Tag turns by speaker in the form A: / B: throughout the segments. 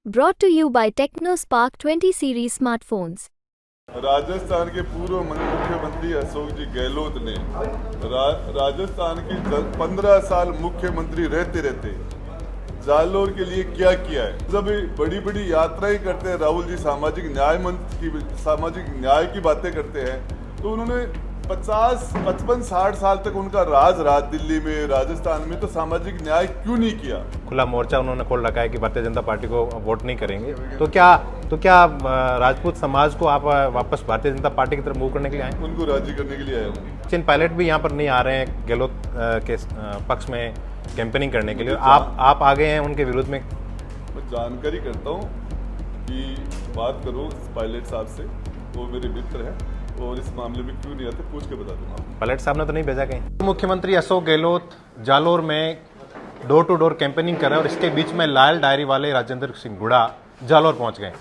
A: Brought to you by TechnoSpark 20 series smartphones.
B: Rajasthan के पूर्व मुख्यमंत्री अशोक जी गहलोत ने राजस्थान की 15 साल मुख्यमंत्री रहते रहते जालोर के लिए क्या किया है। जब बड़ी बड़ी यात्राएं करते हैं राहुल जी, सामाजिक न्याय की बातें करते हैं, तो उन्होंने 50, 55, 60 साल तक उनका राज दिल्ली में, राजस्थान में, तो सामाजिक न्याय क्यों नहीं किया।
C: खुला मोर्चा उन्होंने खोल रखा है कि भारतीय जनता पार्टी को वोट नहीं करेंगे। तो क्या राजपूत समाज को आप वापस भारतीय जनता पार्टी की तरफ मूव करने के लिए आए?
B: उनको राजी करने के लिए आया हूँ।
C: सचिन पायलट भी यहाँ पर नहीं आ रहे हैं गहलोत के पक्ष में कैंपेनिंग करने के लिए, आप आ गए हैं उनके विरोध में।
B: मैं जानकारी करता हूँ कि बात करो पायलट साहब से, वो मेरे मित्र हैं और इस मामले में क्यों नहीं आते पूछ के बता दूंगा।
C: पायलट साहब ने तो नहीं भेजा कहीं। मुख्यमंत्री अशोक गहलोत जालोर में डोर टू डोर कैंपेनिंग कर रहे हैं और इसके बीच में लाल डायरी वाले राजेंद्र सिंह गुड़ा जालोर पहुंच गए।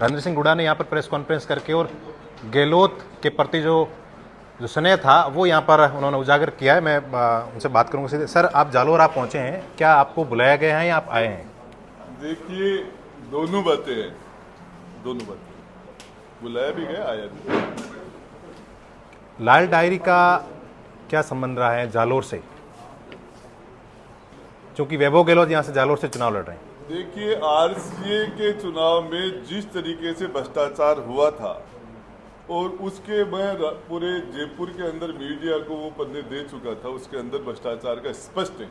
C: राजेंद्र सिंह गुड़ा ने यहाँ पर प्रेस कॉन्फ्रेंस करके और गहलोत के प्रति जो स्नेह था वो यहाँ पर उन्होंने उजागर किया है। मैं उनसे बात करूँगा सीधे। सर, आप जालोर आप पहुँचे हैं, क्या आपको बुलाया गया है या आप आए हैं?
B: देखिए, दोनों बातें हैं, बुलाया भी गया, आया भी।
C: लाल डायरी का क्या संबंध रहा है जालोर से, क्योंकि वैभव गहलोत यहाँ से जालोर से चुनाव लड़ रहे हैं?
B: देखिए, आरसीए के चुनाव में जिस तरीके से भ्रष्टाचार हुआ था और उसके मैं पूरे जयपुर के अंदर मीडिया को वो पन्ने दे चुका था, उसके अंदर भ्रष्टाचार का स्पष्ट है,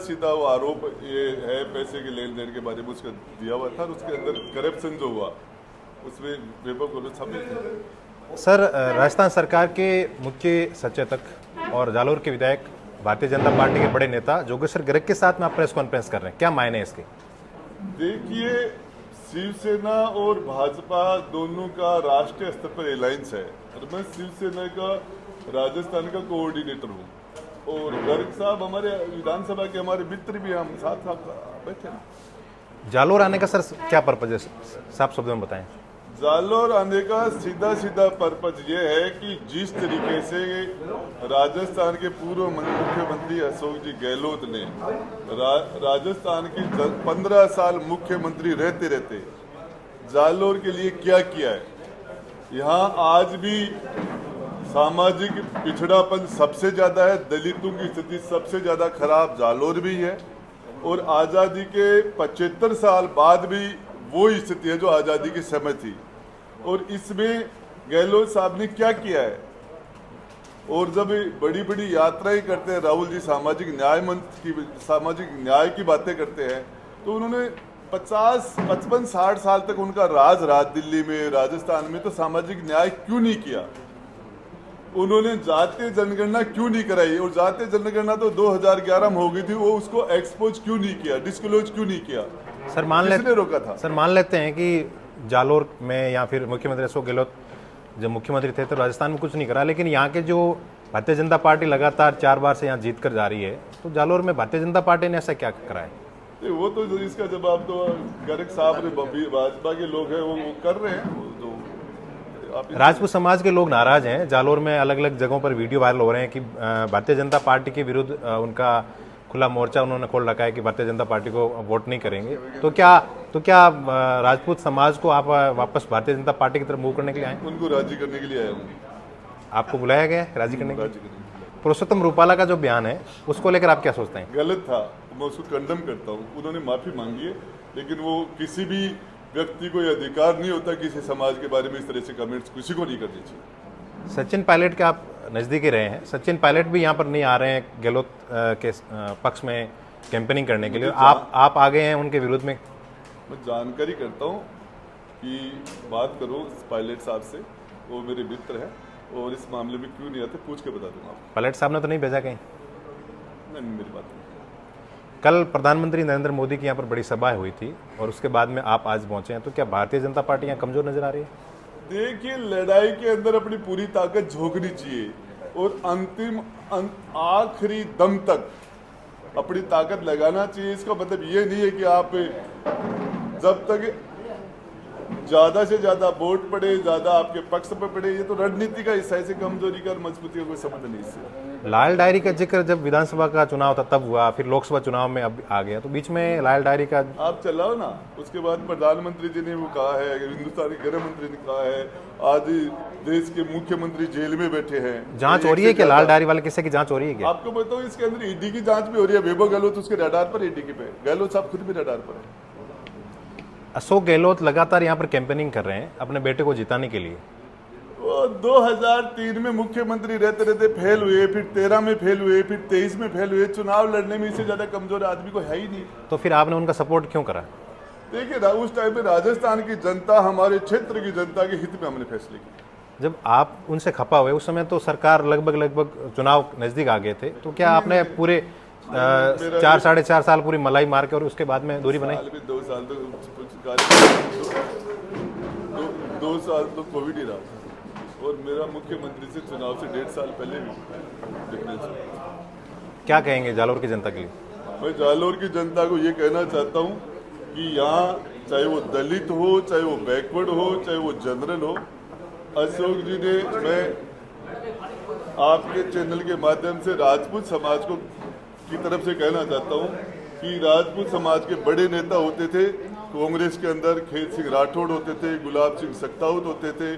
B: सीधा वो आरोप ये है पैसे के लेन देन के बारे में उसका दिया हुआ था और उसके अंदर करप्शन जो हुआ उसमें वैभव गहलोत शामिल थे।
C: सर, राजस्थान सरकार के मुख्य सचेतक और जालोर के विधायक भारतीय जनता पार्टी के बड़े नेता जोगेश्वर गर्ग के साथ में आप प्रेस कॉन्फ्रेंस कर रहे हैं, क्या मायने हैं इसके?
B: देखिए, शिवसेना और भाजपा दोनों का राष्ट्रीय स्तर पर अलायंस है और मैं शिवसेना का राजस्थान का कोऑर्डिनेटर हूँ और गर्ग साहब हमारे विधानसभा के हमारे मित्र भी, हम साथ बैठे हैं।
C: जालोर आने का सर क्या पर्पज है, साफ शब्दों में बताएं।
B: जालोर आने का सीधा पर्पज ये है कि जिस तरीके से राजस्थान के पूर्व मुख्यमंत्री अशोक जी गहलोत ने राजस्थान की 15 साल मुख्यमंत्री रहते रहते जालोर के लिए क्या किया है। यहाँ आज भी सामाजिक पिछड़ापन सबसे ज्यादा है, दलितों की स्थिति सबसे ज्यादा खराब जालोर भी है और आज़ादी के 75 साल बाद भी वो स्थिति है जो आज़ादी के समय थी। और इसमें गहलोत साहब ने क्या किया है, और जब बड़ी बड़ी यात्राएं करते हैं राहुल जी, सामाजिक न्याय की बातें करते हैं, तो उन्होंने 50, 55, 60 साल तक उनका राज दिल्ली में, राजस्थान में, तो सामाजिक न्याय क्यों नहीं किया। उन्होंने जातीय जनगणना क्यों नहीं कराई, और जातीय जनगणना तो 2011 में हो गई थी, वो उसको एक्सपोज क्यों नहीं किया, डिस्क्लोज क्यों नहीं किया।
C: सर, मान लेते हैं कि जालोर में या फिर मुख्यमंत्री अशोक गहलोत जब मुख्यमंत्री थे तो राजस्थान में कुछ नहीं करा, लेकिन यहाँ के जो भारतीय जनता पार्टी लगातार 4 बार से यहाँ जीत कर जा रही है, तो जालोर में भारतीय जनता पार्टी ने ऐसा क्या करा है?
B: वो तो इसका जवाब तो गर्ग साहब ने, भाजपा के लोग हैं वो कर रहे हैं।
C: राजपूत समाज के लोग नाराज हैं। जालोर में अलग अलग जगहों पर वीडियो वायरल हो रहे हैं कि भारतीय जनता पार्टी के विरुद्ध उनका खुला मोर्चा उन्होंने खोल रखा है कि भारतीय जनता पार्टी को वोट नहीं करेंगे। तो क्या राजपूत समाज को आप वापस भारतीय जनता पार्टी की तरफ मूव करने के लिए आए?
B: उनको राजी करने के लिए आया हूँ।
C: आपको बुलाया गया है राजी करने के लिए? पुरुषोत्तम रूपाला का जो बयान है उसको लेकर आप क्या सोचते हैं?
B: गलत था, मैं उसको कंडम करता हूँ। उन्होंने माफी मांगी है, लेकिन वो किसी भी व्यक्ति को यह अधिकार नहीं होता किसी समाज के बारे में इस तरह से कमेंट्स किसी को नहीं करनी चाहिए।
C: सचिन पायलट के आप नज़दीकी रहे हैं, सचिन पायलट भी यहाँ पर नहीं आ रहे हैं गहलोत के पक्ष में कैंपेनिंग करने के लिए, आप आ गए हैं उनके विरोध में।
B: मैं जानकारी करता हूँ कि बात करो पायलट साहब से, वो मेरे मित्र हैं और इस मामले में क्यों नहीं आते पूछ के बता दूंगा।
C: पायलट साहब ने तो नहीं भेजा कहीं?
B: नहीं, मेरी बात नहीं।
C: कल प्रधानमंत्री नरेंद्र मोदी की यहाँ पर बड़ी सभा हुई थी और उसके बाद में आप आज पहुंचे हैं, तो क्या भारतीय जनता पार्टी यहाँ कमजोर नजर आ रही है?
B: देखिए, लड़ाई के अंदर अपनी पूरी ताकत झोंकनी चाहिए और अंतिम आखिरी दम तक अपनी ताकत लगाना चाहिए। इसका मतलब ये नहीं है कि आप जब तक ज्यादा से ज्यादा वोट पड़े, ज्यादा आपके पक्ष पे पड़े, ये तो रणनीति का हिस्सा है। इसे कमजोरी का और मजबूती का कोई संबंध नहीं इससे।
C: लाल डायरी का जिक्र जब विधानसभा का चुनाव था तब हुआ, फिर लोकसभा चुनाव में अब आ गया, तो बीच में लाल डायरी का
B: आप चलाओ ना। उसके बाद प्रधानमंत्री जी ने वो कहा है, हिंदुस्तान के गृह मंत्री ने कहा है, आज देश के मुख्यमंत्री जेल में बैठे हैं।
C: जांच हो रही है कि लाल डायरी वाले किस्से की जांच हो रही है क्या?
B: आपको बताओ, इसके अंदर ईडी की जांच भी हो रही है। वैभव गहलोत उसके रडार पर, ईडी के पे गहलोत साहब खुद भी रडार पर है।
C: अशोक गहलोत लगातार यहाँ पर कैंपेनिंग कर रहे हैं अपने बेटे को जिताने के लिए।
B: वो 2003 में मुख्यमंत्री रहते रहते फेल हुए, फिर 13 में फेल हुए, फिर 23 में फेल हुए। चुनाव लड़ने में इससे ज्यादा कमजोर आदमी को है ही नहीं।
C: तो फिर आपने उनका सपोर्ट क्यों करा?
B: देखिए, उस टाइम में राजस्थान की जनता, हमारे क्षेत्र की जनता के हित में हमने फैसले किए।
C: जब आप उनसे खपा हुए, उस समय तो सरकार लगभग चुनाव नजदीक आ गए थे, तो क्या आपने पूरे 4-4.5 साल पूरी मलाई मार के और उसके बाद में दूरी बनाई?
B: 2 साल तो कुछ कार्य, 2 साल तो कोविड ही रहा और मेरा मुख्यमंत्री से चुनाव से 1.5 साल पहले भी डिफरेंस हुआ।
C: क्या कहेंगे जालोर की जनता के लिए? मैं
B: जालोर की जनता को ये कहना चाहता हूँ कि यहाँ चाहे वो दलित हो, चाहे वो बैकवर्ड हो, चाहे वो जनरल हो, अशोक जी ने, मैं आपके चैनल के माध्यम से राजपूत समाज को की तरफ से कहना चाहता हूँ कि राजपूत समाज के बड़े नेता होते थे कांग्रेस के अंदर। खेत सिंह राठौड़ होते थे, गुलाब सिंह सत्तावत होते थे,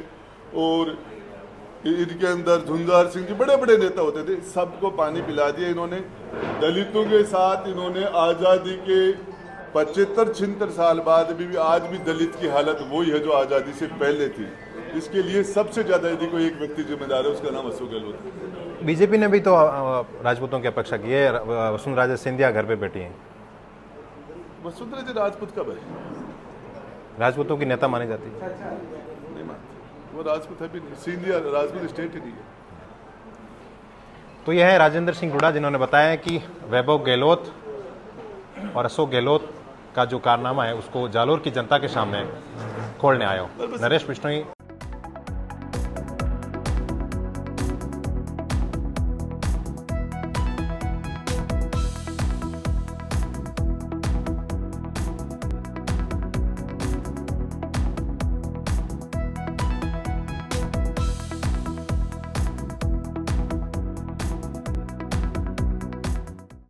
B: और इनके अंदर झुंझार सिंह जी बड़े बड़े नेता होते थे। सबको पानी पिला दिया इन्होंने। दलितों के साथ इन्होंने आज़ादी के 75-76 साल बाद भी आज भी दलित की हालत वही है जो आज़ादी से पहले थी। इसके लिए सबसे ज्यादा यदि कोई एक व्यक्ति जिम्मेदार है, उसका नाम अशोक गहलोत है।
C: बीजेपी ने भी तो राजपूतों की अपेक्षा की है। वसुंधरा राजे सिंधिया घर पे बैठी हैं।
B: वसुंधरा जी राजपूत कब है?
C: राजपूतों की नेता मानी जाती है।
B: नहीं मानती, वो राजपूत है भी नहीं। सिंधिया राजपूत स्टेट ही नहीं है।
C: तो यह है राजेंद्र सिंह गुड़ा, जिन्होंने बताया कि वैभव गहलोत और अशोक गहलोत का जो कारनामा है उसको जालोर की जनता के सामने खोलने आया हूँ। नरेश बिश्नोई।